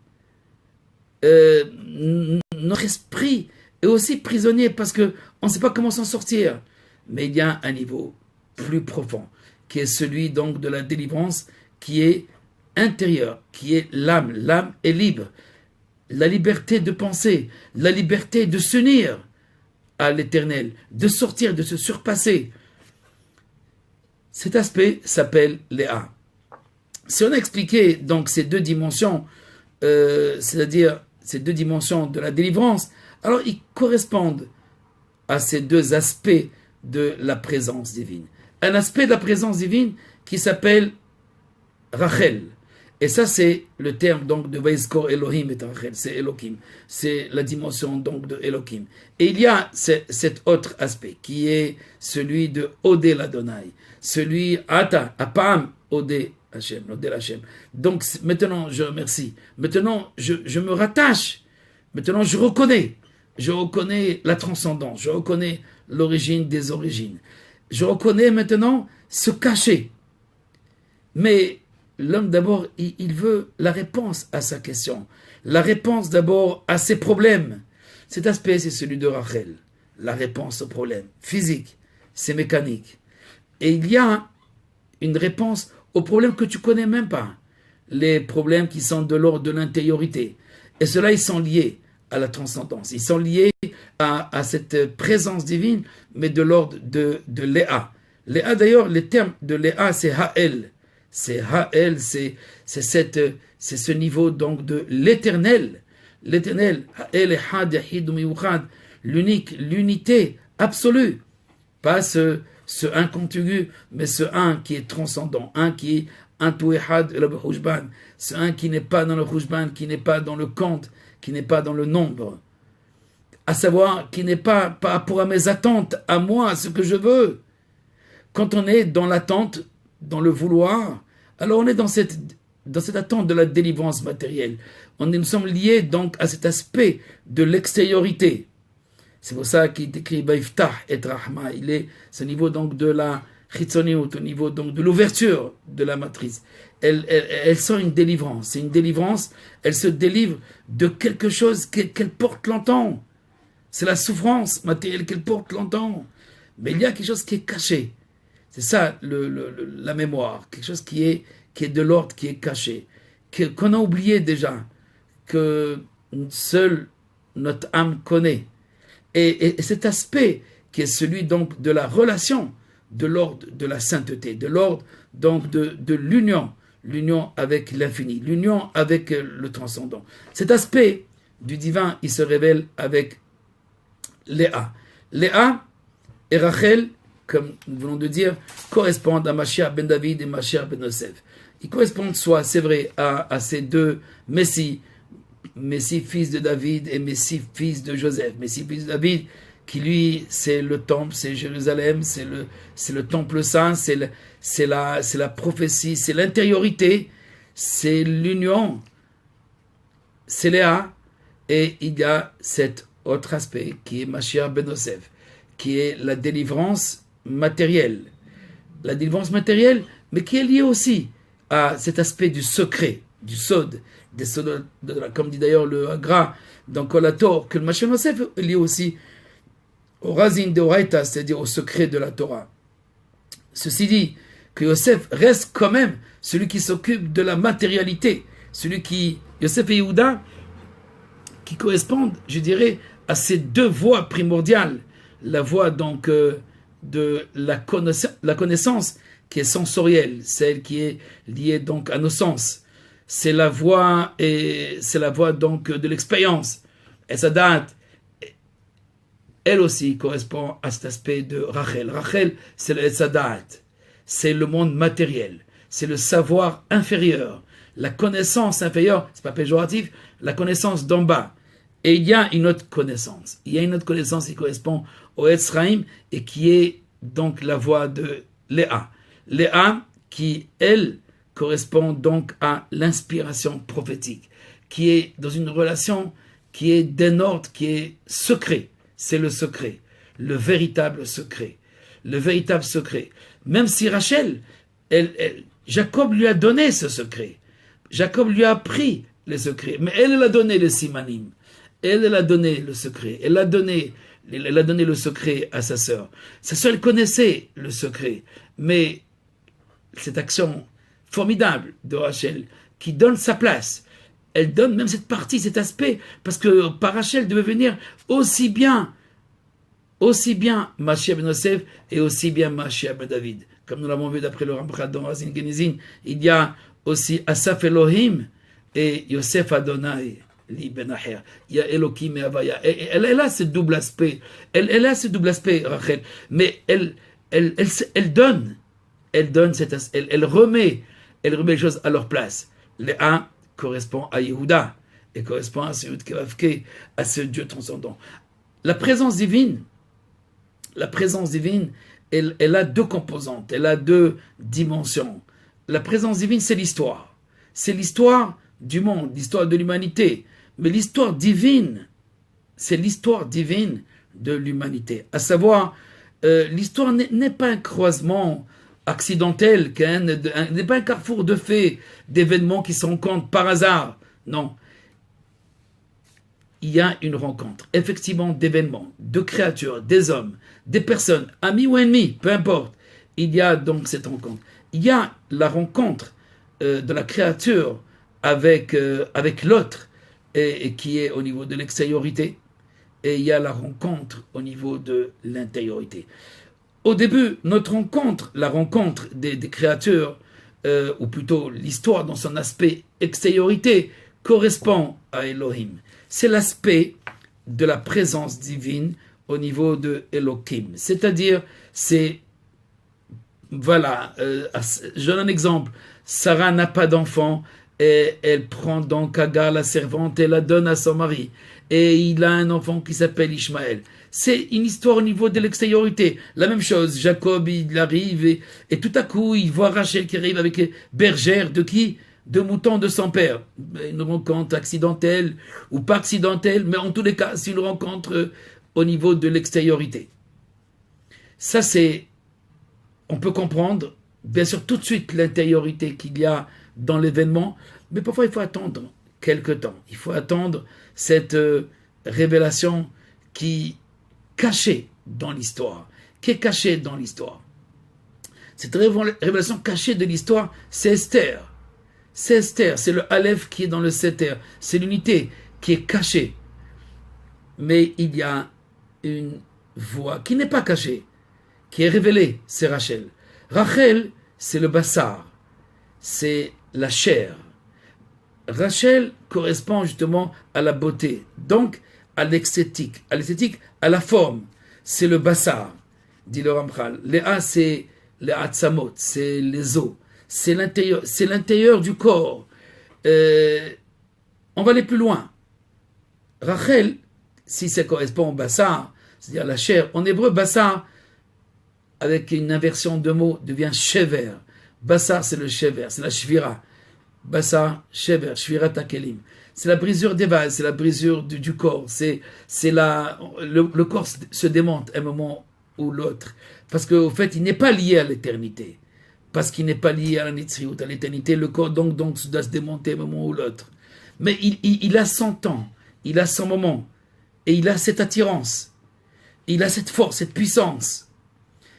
[SPEAKER 1] Notre esprit est aussi prisonnier parce qu'on ne sait pas comment s'en sortir. Mais il y a un niveau plus profond, qui est celui donc de la délivrance, qui est intérieur, qui est l'âme. L'âme est libre. La liberté de penser, la liberté de s'unir à l'éternel, de sortir, de se surpasser. Cet aspect s'appelle Léa. Si on a expliqué donc ces deux dimensions, c'est-à-dire ces deux dimensions de la délivrance, alors ils correspondent à ces deux aspects de la présence divine. Un aspect de la présence divine qui s'appelle Rachel, Et ça, c'est le terme donc de Vaizkor Elohim et Rachel, c'est Elohim. C'est la dimension donc de Elohim. Et il y a cet autre aspect qui est celui de Odé l'Adonai, celui Ata, Apam, Odé Hashem, Odé Hashem. Donc maintenant, je remercie. Maintenant, je me rattache. Maintenant, je reconnais. Je reconnais la transcendance. Je reconnais l'origine des origines. Je reconnais maintenant ce cachet. Mais l'homme d'abord, il veut la réponse à sa question. La réponse d'abord à ses problèmes. Cet aspect, c'est celui de Rachel. La réponse aux problèmes physiques, c'est mécanique. Et il y a une réponse aux problèmes que tu connais même pas. Les problèmes qui sont de l'ordre de l'intériorité. Et ceux-là, ils sont liés à la transcendance. Ils sont liés à cette présence divine, mais de l'ordre de Léa. Léa, d'ailleurs, le terme de Léa, c'est Ha'el. C'est Ha'el, c'est ce niveau donc de l'éternel. L'éternel, Ha'el, Had, Yahid, Miyuchad, l'unique, l'unité absolue. Pas ce un contigu, mais ce un qui est transcendant, un qui est un Touéhad, le Hujban, ce un qui n'est pas dans le Hujban, qui n'est pas dans le compte, qui n'est pas dans le nombre. À savoir, qui n'est pas par rapport à mes attentes, à moi, à ce que je veux. Quand on est dans l'attente, dans le vouloir, alors on est dans cette attente de la délivrance matérielle. Nous sommes liés donc à cet aspect de l'extériorité. C'est pour ça qu'il décrit Baïftah et Rahma. Il est ce niveau donc de la Chitzoniut, au niveau donc de l'ouverture de la matrice. Elle sent une délivrance. C'est une délivrance, elle se délivre de quelque chose qu'elle porte longtemps. C'est la souffrance matérielle qu'elle porte longtemps. Mais il y a quelque chose qui est caché. C'est ça la mémoire, quelque chose qui est de l'ordre, qui est caché, qu'on a oublié déjà, que seule notre âme connaît. Et cet aspect qui est celui donc de la relation, de l'ordre de la sainteté, de l'ordre donc de l'union avec l'infini, l'union avec le transcendant. Cet aspect du divin, il se révèle avec Léa. Léa et Rachel, comme nous venons de dire, correspondent à Mashiach ben David et Mashiach ben Yosef. Ils correspondent soit, c'est vrai, à ces deux Messie, fils de David et Messie, fils de Joseph. Messie, fils de David, qui lui, c'est le temple, c'est Jérusalem, c'est le temple saint, c'est la prophétie, c'est l'intériorité, c'est l'union, c'est Léa. Et il y a cet autre aspect qui est Mashiach ben Yosef, qui est la délivrance matérielle. La délivrance matérielle, mais qui est liée aussi à cet aspect du secret, du sod, comme dit d'ailleurs le Agra dans Kolator, que le Mashiach ben Yosef est lié aussi au Razin de Oraita, c'est-à-dire au secret de la Torah. Ceci dit, que Yosef reste quand même celui qui s'occupe de la matérialité, Yosef et Yehuda, qui correspondent, je dirais, à ces deux voies primordiales. La voie donc de la connaissance qui est sensorielle, celle qui est liée donc à nos sens. C'est la voie donc de l'expérience. Et ça date, elle aussi correspond à cet aspect de Rachel. Rachel, c'est le Etzadat, c'est le monde matériel, c'est le savoir inférieur, la connaissance inférieure, c'est pas péjoratif, la connaissance d'en bas. Et il y a une autre connaissance. Il y a une autre connaissance qui correspond au Etzraïm et qui est donc la voix de Léa. Léa qui, elle, correspond donc à l'inspiration prophétique, qui est dans une relation qui est d'un ordre, qui est secret. C'est le secret, le véritable secret. Le véritable secret. Même si Rachel, Jacob lui a donné ce secret. Jacob lui a appris les secrets. Mais elle a donné le simanim. Elle a donné le secret. Elle a donné le secret à sa sœur. Sa sœur, elle connaissait le secret. Mais cette action formidable de Rachel, qui donne sa place, elle donne même cette partie, cet aspect, parce que par Rachel devait venir aussi bien Mashiach ben Yosef et aussi bien Mashiach ben David. Comme nous l'avons vu d'après le Ramchal dans Razin Genizin, il y a aussi Asaf Elohim et Yosef Adonai. Il y a Elohim et Havaya. Elle a ce double aspect. Elle a ce double aspect, Rachel. Mais elle donne. Elle remet les choses à leur place. Léa correspond à Yehuda et correspond à ce Yud Kevavke, à ce Dieu transcendant. La présence divine, elle a deux composantes, elle a deux dimensions. La présence divine, c'est l'histoire. C'est l'histoire du monde, l'histoire de l'humanité. Mais l'histoire divine, c'est l'histoire divine de l'humanité. À savoir, l'histoire n'est pas un croisement accidentel, n'est pas un carrefour de faits, d'événements qui se rencontrent par hasard. Non. Il y a une rencontre, effectivement, d'événements, de créatures, des hommes, des personnes, amis ou ennemis, peu importe. Il y a donc cette rencontre. Il y a la rencontre de la créature avec l'autre, et qui est au niveau de l'extériorité, et il y a la rencontre au niveau de l'intériorité. Au début, la rencontre des créatures, ou plutôt l'histoire dans son aspect extériorité, correspond à Elohim. C'est l'aspect de la présence divine au niveau de Elohim. C'est-à-dire, voilà, je donne un exemple. Sarah n'a pas d'enfant, et elle prend donc Agar, la servante, et la donne à son mari. Et il a un enfant qui s'appelle Ishmaël. C'est une histoire au niveau de l'extériorité. La même chose, Jacob, il arrive, et tout à coup, il voit Rachel qui arrive avec bergère de qui ? De moutons de son père. Une rencontre accidentelle ou pas accidentelle, mais en tous les cas, c'est une rencontre au niveau de l'extériorité. Ça, on peut comprendre, bien sûr, tout de suite l'intériorité qu'il y a dans l'événement, mais parfois il faut attendre quelque temps. Il faut attendre cette révélation qui est cachée dans l'histoire. Cette révélation cachée de l'histoire, c'est Esther. C'est Esther, c'est le Aleph qui est dans le Seter, c'est l'unité qui est cachée. Mais il y a une voix qui n'est pas cachée, qui est révélée, c'est Rachel. Rachel, c'est le bassar, c'est la chair. Rachel correspond justement à la beauté, donc à l'esthétique, à la forme. C'est le bassar, dit le Ramchal. Léa, c'est les atzamot, c'est les os. C'est l'intérieur du corps. On va aller plus loin. Rachel, si ça correspond au bassar, c'est-à-dire la chair, en hébreu, bassar, avec une inversion de mots, devient shever. Bassar, c'est le shever, c'est la shvira. Bassar, shever, shvira takelim. C'est la brisure des vases, c'est la brisure du corps. Le corps se démonte à un moment ou l'autre. Parce qu'au fait, il n'est pas lié à l'éternité. Parce qu'il n'est pas lié à la nitzriout, à l'éternité, le corps donc doit se démonter à un moment ou l'autre. Mais il a son temps, il a son moment, et il a cette attirance, il a cette force, cette puissance.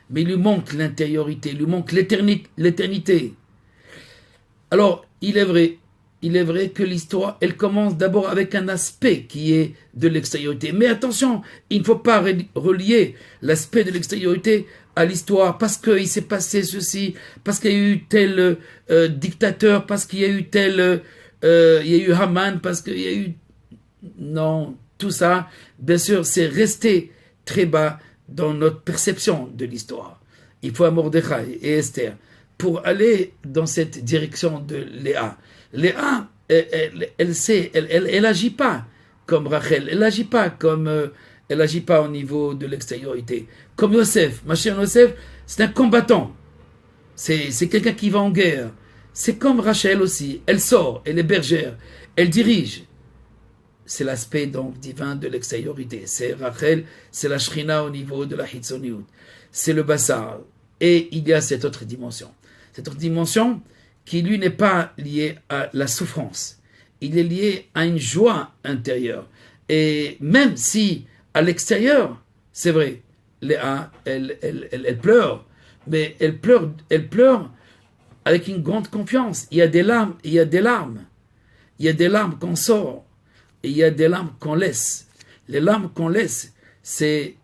[SPEAKER 1] Mais il lui manque l'intériorité, il lui manque l'éternité. Alors, il est vrai que l'histoire, elle commence d'abord avec un aspect qui est de l'extériorité. Mais attention, il ne faut pas relier l'aspect de l'extériorité à l'histoire, parce qu'il s'est passé ceci, parce qu'il y a eu tel dictateur, parce qu'il y a eu il y a eu Haman, parce qu'il y a eu... Non, tout ça, bien sûr, c'est resté très bas dans notre perception de l'histoire. Il faut à Mordechai et Esther pour aller dans cette direction de Léa. Léa, elle agit pas comme Rachel, elle agit pas au niveau de l'extériorité. Comme Yosef, ma chère Yosef, c'est un combattant. C'est quelqu'un qui va en guerre. C'est comme Rachel aussi. Elle sort, elle est bergère, elle dirige. C'est l'aspect donc divin de l'extériorité. C'est Rachel, c'est la Shrina au niveau de la Hitzoniout. C'est le Bassar. Et il y a cette autre dimension. Cette autre dimension qui, lui, n'est pas liée à la souffrance. Il est lié à une joie intérieure. Et même si, à l'extérieur, c'est vrai, Léa, elle pleure, mais elle pleure avec une grande confiance. Il y a des larmes, il y a des larmes. Il y a des larmes qu'on sort, et il y a des larmes qu'on laisse. Les larmes qu'on laisse, c'est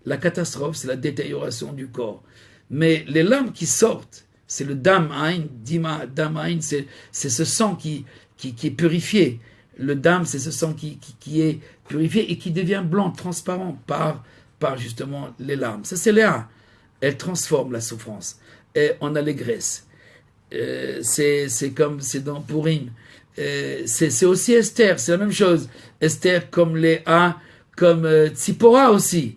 [SPEAKER 1] la catastrophe, c'est la détérioration du corps. Mais les larmes qui sortent, c'est le dam aïn, dima, dam aïn, c'est ce sang qui est purifié. Le dam, c'est ce sang qui est purifié et qui devient blanc, transparent par justement les larmes. Ça, c'est Léa. Elle transforme la souffrance en allégresse. c'est comme c'est dans Purim. C'est aussi Esther, c'est la même chose. Esther comme Léa, comme Tzipora aussi,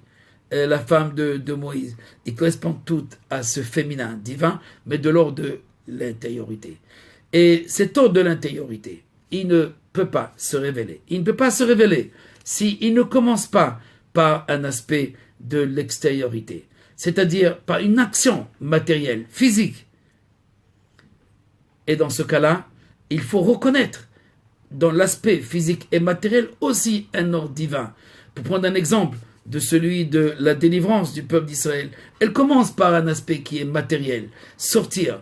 [SPEAKER 1] la femme de Moïse. Ils correspondent toutes à ce féminin divin, mais de l'ordre de l'intériorité. Et cet ordre de l'intériorité, il ne peut pas se révéler. Il ne peut pas se révéler s'il ne commence pas par un aspect de l'extériorité, c'est-à-dire par une action matérielle, physique. Et dans ce cas-là, il faut reconnaître dans l'aspect physique et matériel aussi un ordre divin. Pour prendre un exemple de celui de la délivrance du peuple d'Israël, elle commence par un aspect qui est matériel, sortir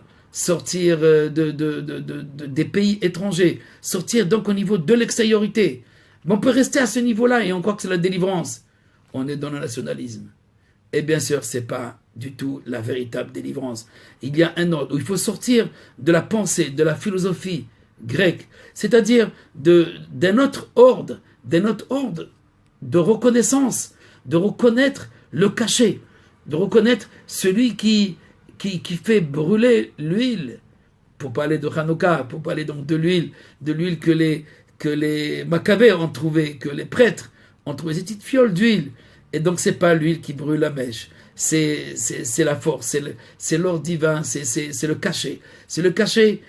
[SPEAKER 1] des pays étrangers, sortir donc au niveau de l'extériorité. Mais on peut rester à ce niveau-là et on croit que c'est la délivrance. On est dans le nationalisme. Et bien sûr, ce n'est pas du tout la véritable délivrance. Il y a un ordre où il faut sortir de la pensée, de la philosophie grecque, c'est-à-dire d'un autre ordre de reconnaissance, de reconnaître le cachet, de reconnaître celui qui fait brûler l'huile, pour parler de Hanouka, pour parler donc de l'huile que les Maccabées ont trouvé, que les prêtres ont trouvé, ces petites fioles d'huile. Et donc c'est pas l'huile qui brûle la mèche, c'est la force, c'est l'or divin, c'est le cachet. C'est le cachet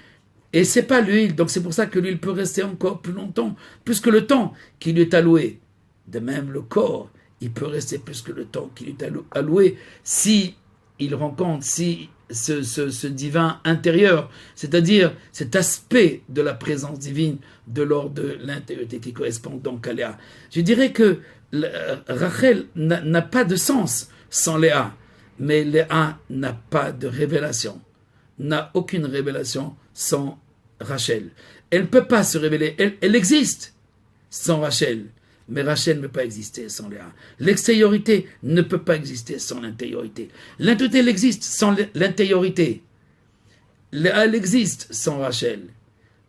[SPEAKER 1] et c'est pas l'huile, donc c'est pour ça que l'huile peut rester encore plus longtemps, plus que le temps qui lui est alloué. De même le corps, il peut rester plus que le temps qui lui est alloué si il rencontre, si ce divin intérieur, c'est-à-dire cet aspect de la présence divine de l'ordre de l'intériorité qui correspond donc à Léa. Je dirais que Rachel n'a pas de sens sans Léa, mais Léa n'a pas de révélation, n'a aucune révélation sans Rachel. Elle ne peut pas se révéler, elle existe sans Rachel, mais Rachel ne peut pas exister sans Léa. L'extériorité ne peut pas exister sans l'intériorité. L'intériorité, elle existe sans l'intériorité. Léa, elle existe sans Rachel,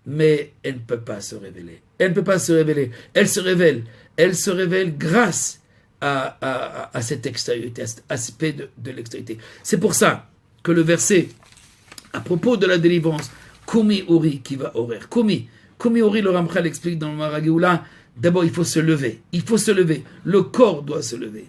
[SPEAKER 1] mais elle ne peut pas se révéler. Elle ne peut pas se révéler. Elle se révèle grâce à cette extériorité, à cet aspect de l'extériorité. C'est pour ça que le verset, à propos de la délivrance, Kumi Uri qui va horaire. Kumi Uri, le Ramchal explique dans le Maragioula, d'abord il faut se lever. Il faut se lever. Le corps doit se lever.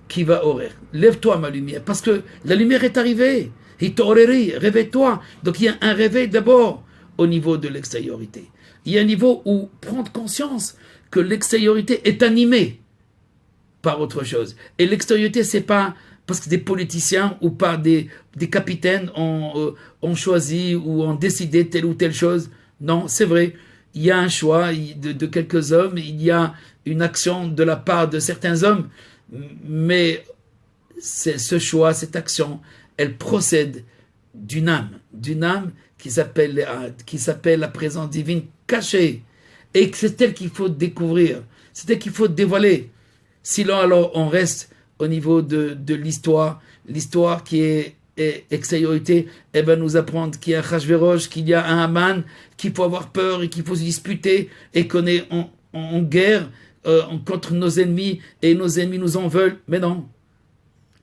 [SPEAKER 1] Qui va horaire. Lève-toi ma lumière, parce que la lumière est arrivée. Hitoreri, réveille-toi. Donc il y a un réveil d'abord au niveau de l'extériorité. Il y a un niveau où prendre conscience que l'extériorité est animée par autre chose. Et l'extériorité, c'est pas parce que des politiciens ou par des capitaines ont choisi ou ont décidé telle ou telle chose. Non, c'est vrai, il y a un choix de quelques hommes, il y a une action de la part de certains hommes, mais ce choix, cette action, elle procède d'une âme qui s'appelle la présence divine cachée, et c'est elle qu'il faut découvrir, c'est elle qu'il faut dévoiler. Sinon, alors, on reste au niveau de l'histoire qui est extériorité, elle va nous apprendre qu'il y a un Achashverosh, qu'il y a un Haman, qu'il faut avoir peur et qu'il faut se disputer et qu'on est en guerre contre nos ennemis et nos ennemis nous en veulent. Mais non.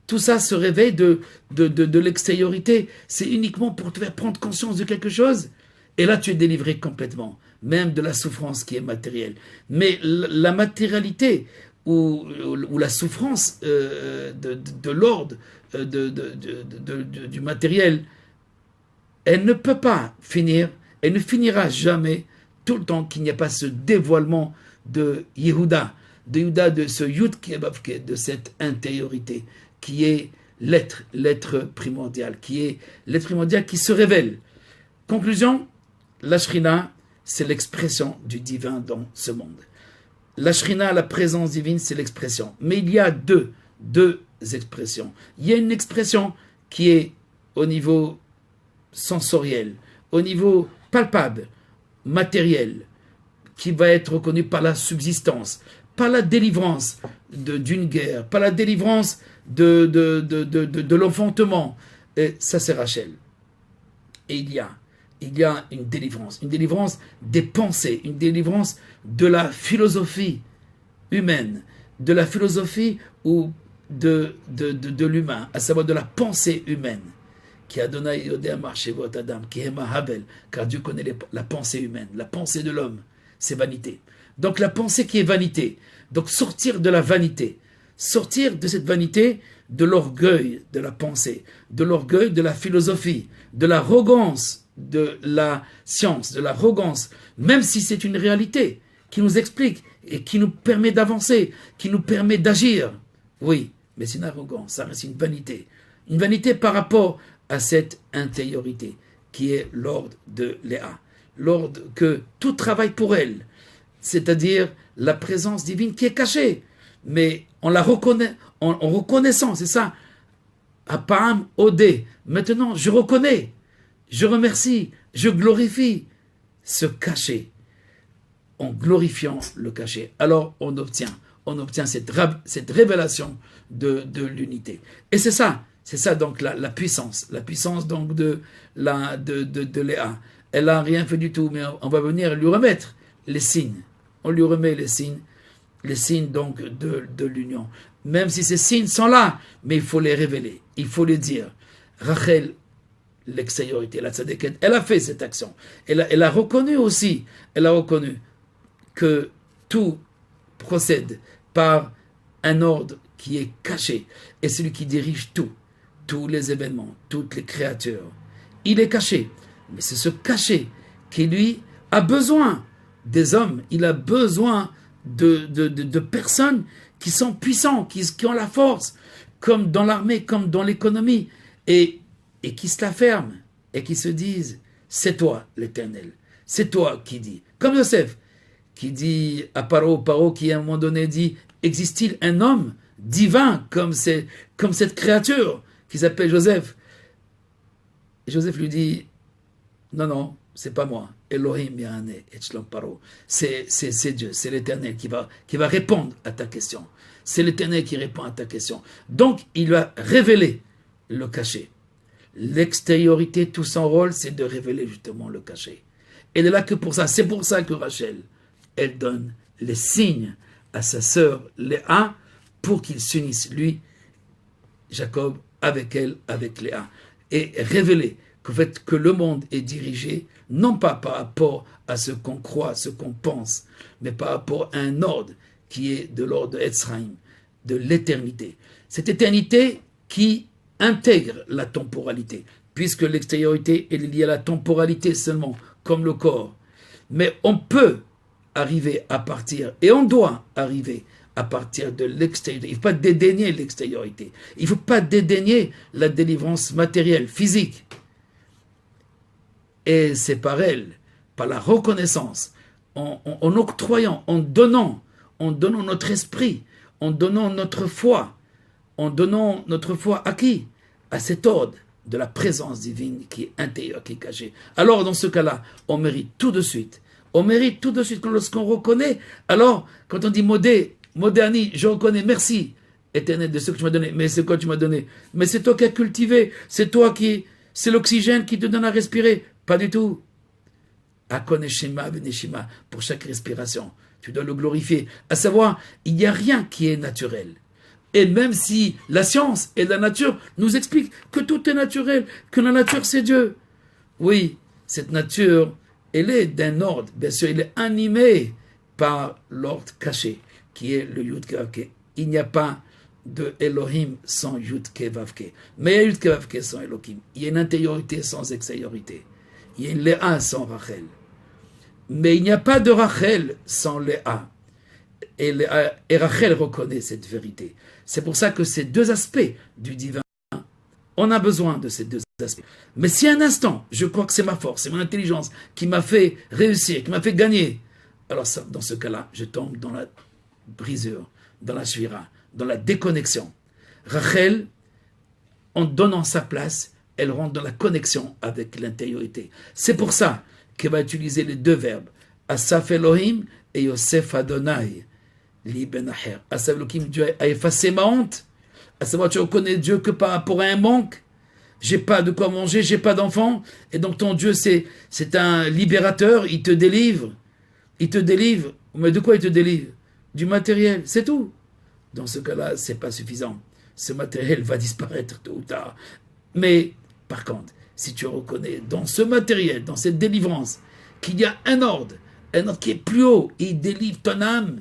[SPEAKER 1] Tout ça se réveille de l'extériorité. C'est uniquement pour te faire prendre conscience de quelque chose. Et là, tu es délivré complètement, même de la souffrance qui est matérielle. Mais la matérialité ou la souffrance de l'ordre du matériel, elle ne peut pas finir, elle ne finira jamais tout le temps qu'il n'y a pas ce dévoilement de Yehuda, de ce Yud Kebavke, de cette intériorité qui est l'être primordial, qui se révèle. Conclusion, la Shrina, c'est l'expression du divin dans ce monde. La Shrina, la présence divine, c'est l'expression. Mais il y a deux expressions. Il y a une expression qui est au niveau sensoriel, au niveau palpable, matériel, qui va être reconnue par la subsistance, par la délivrance d'une guerre, par la délivrance de l'enfantement. Et ça, c'est Rachel. Et il y a une délivrance des pensées, une délivrance de la philosophie humaine, de la philosophie ou de l'humain, à savoir de la pensée humaine, qui Adonai Yodea Marchevot Adam, qui est Mahabel, car Dieu connaît la pensée humaine, la pensée de l'homme, c'est vanité. Donc la pensée qui est vanité, donc sortir de la vanité, sortir de cette vanité, de l'orgueil de la pensée, de l'orgueil de la philosophie, de l'arrogance de la science, de l'arrogance, même si c'est une réalité qui nous explique et qui nous permet d'avancer, qui nous permet d'agir. Oui, mais c'est une arrogance, ça reste une vanité par rapport à cette intériorité qui est l'ordre de Léa, l'ordre que tout travaille pour elle, c'est-à-dire la présence divine qui est cachée, mais on la reconnaît, en reconnaissant, c'est ça, Apam Odé, maintenant je reconnais, je remercie, je glorifie ce cachet, en glorifiant le cachet, alors on obtient cette révélation de l'unité. Et c'est ça donc la puissance donc de Léa. Elle n'a rien fait du tout, mais on va venir lui remettre les signes. On lui remet les signes donc de l'union. Même si ces signes sont là, mais il faut les révéler, il faut les dire. Rachel, l'extériorité, la tzadéket, elle a fait cette action. Elle a reconnu aussi, que tout procède par un ordre qui est caché. Et celui qui dirige tous les événements, toutes les créatures, il est caché. Mais c'est ce caché qui, lui, a besoin des hommes. Il a besoin de personnes qui sont puissants, qui ont la force, comme dans l'armée, comme dans l'économie, et qui se la ferment, et qui se disent, c'est toi l'Éternel, c'est toi qui dis. Comme Yosef, qui dit à Paro qui à un moment donné dit, existe-t-il un homme divin comme cette créature qui s'appelle Joseph? Et Joseph lui dit, non, c'est pas moi. Elohim Yahane et Shlom Paro. C'est Dieu, c'est l'Éternel qui va répondre à ta question. C'est l'Éternel qui répond à ta question. Donc, il va révéler le cachet. L'extériorité, tout son rôle, c'est de révéler justement le cachet. Et de là que pour ça, c'est pour ça que Rachel, elle donne les signes à sa sœur Léa pour qu'ils s'unissent, lui, Jacob, avec elle, avec Léa. Et révéler que le monde est dirigé, non pas par rapport à ce qu'on croit, ce qu'on pense, mais par rapport à un ordre qui est de l'ordre de Etzraïm, de l'éternité. Cette éternité qui intègre la temporalité, puisque l'extériorité est liée à la temporalité seulement, comme le corps. Mais on peut arriver à partir, et on doit arriver à partir de l'extériorité. Il ne faut pas dédaigner l'extériorité. Il ne faut pas dédaigner la délivrance matérielle, physique. Et c'est par elle, par la reconnaissance, en octroyant, en donnant notre esprit, en donnant notre foi à qui? À cet ordre de la présence divine qui est intérieure, qui est cachée. Alors dans ce cas-là, on mérite tout de suite. Lorsqu'on reconnaît, alors quand on dit Moderni, je reconnais, merci Éternel de ce que tu m'as donné. Mais c'est quoi tu m'as donné? Mais c'est toi qui as cultivé, c'est l'oxygène qui te donne à respirer. Pas du tout. Akoneshima veneshima, pour chaque respiration. Tu dois le glorifier. À savoir, il n'y a rien qui est naturel. Et même si la science et la nature nous expliquent que tout est naturel, que la nature c'est Dieu. Oui, cette nature, elle est d'un ordre. Bien sûr, elle est animée par l'ordre caché, qui est le Yud Kevavke. Il n'y a pas de Elohim sans Yud Kevavke. Mais il y a Yud Kevavke sans Elohim. Il y a une intériorité sans extériorité. Il y a une Léa sans Rachel. Mais il n'y a pas de Rachel sans Léa. Et Rachel reconnaît cette vérité. C'est pour ça que ces deux aspects du divin, on a besoin de ces deux aspects. Mais si un instant, je crois que c'est ma force, c'est mon intelligence qui m'a fait réussir, qui m'a fait gagner, alors ça, dans ce cas-là, je tombe dans la brisure, dans la shvira, dans la déconnexion. Rachel, en donnant sa place, elle rentre dans la connexion avec l'intériorité. C'est pour ça qu'elle va utiliser les deux verbes, Asaf Elohim et Yosef Adonai, Li Ben Acher. Asaf Elohim, Dieu a effacé ma honte. À savoir, tu reconnais Dieu que par rapport à un manque. J'ai pas de quoi manger, j'ai pas d'enfant. Et donc ton Dieu, c'est un libérateur, il te délivre. Il te délivre. Mais de quoi il te délivre? Du matériel, c'est tout. Dans ce cas-là, c'est pas suffisant. Ce matériel va disparaître tôt ou tard. Mais Par contre, si tu reconnais dans ce matériel, dans cette délivrance, qu'il y a un ordre qui est plus haut, et il délivre ton âme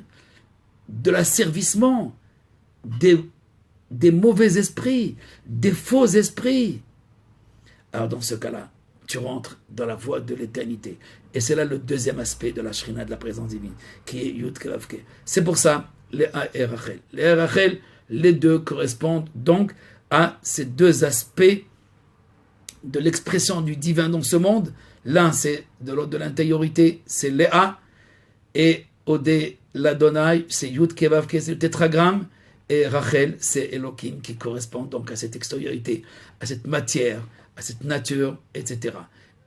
[SPEAKER 1] de l'asservissement, des mauvais esprits, des faux esprits, alors dans ce cas-là, tu rentres dans la voie de l'éternité. Et c'est là le deuxième aspect de la Shrina, de la présence divine, qui est Yud Kavke. C'est pour ça, Léa et Rachel. Léa et Rachel, les deux correspondent donc à ces deux aspects de l'expression du divin dans ce monde. L'un, c'est de l'ordre de l'intériorité, c'est Léa, et Odé, l'Adonai, c'est Yud Kavke, c'est le tétragramme, et Rachel, c'est Elohim, qui correspond donc à cette extériorité, à cette matière, à cette nature, etc.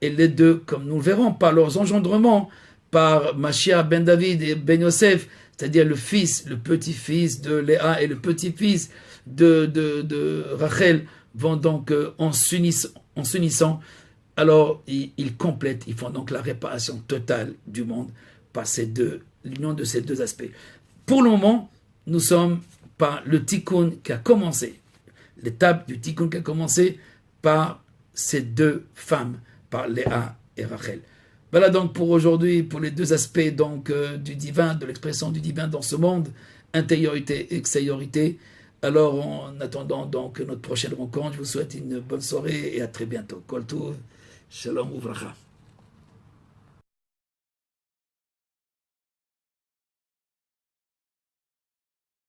[SPEAKER 1] Et les deux, comme nous le verrons, par leurs engendrements, par Mashiach ben David et ben Yosef, c'est-à-dire le fils, le petit-fils de Léa et le petit-fils de Rachel, vont donc en s'unissant, alors ils complètent, ils font donc la réparation totale du monde par l'union de ces deux aspects. Pour le moment, nous sommes par le tikkun qui a commencé, l'étape du tikkun qui a commencé par ces deux femmes, par Léa et Rachel. Voilà donc pour aujourd'hui, pour les deux aspects donc du divin, de l'expression du divin dans ce monde, intériorité et extériorité. Alors en attendant donc notre prochaine rencontre, je vous souhaite une bonne soirée et à très bientôt. Kol Tov, Shalom Uvracha.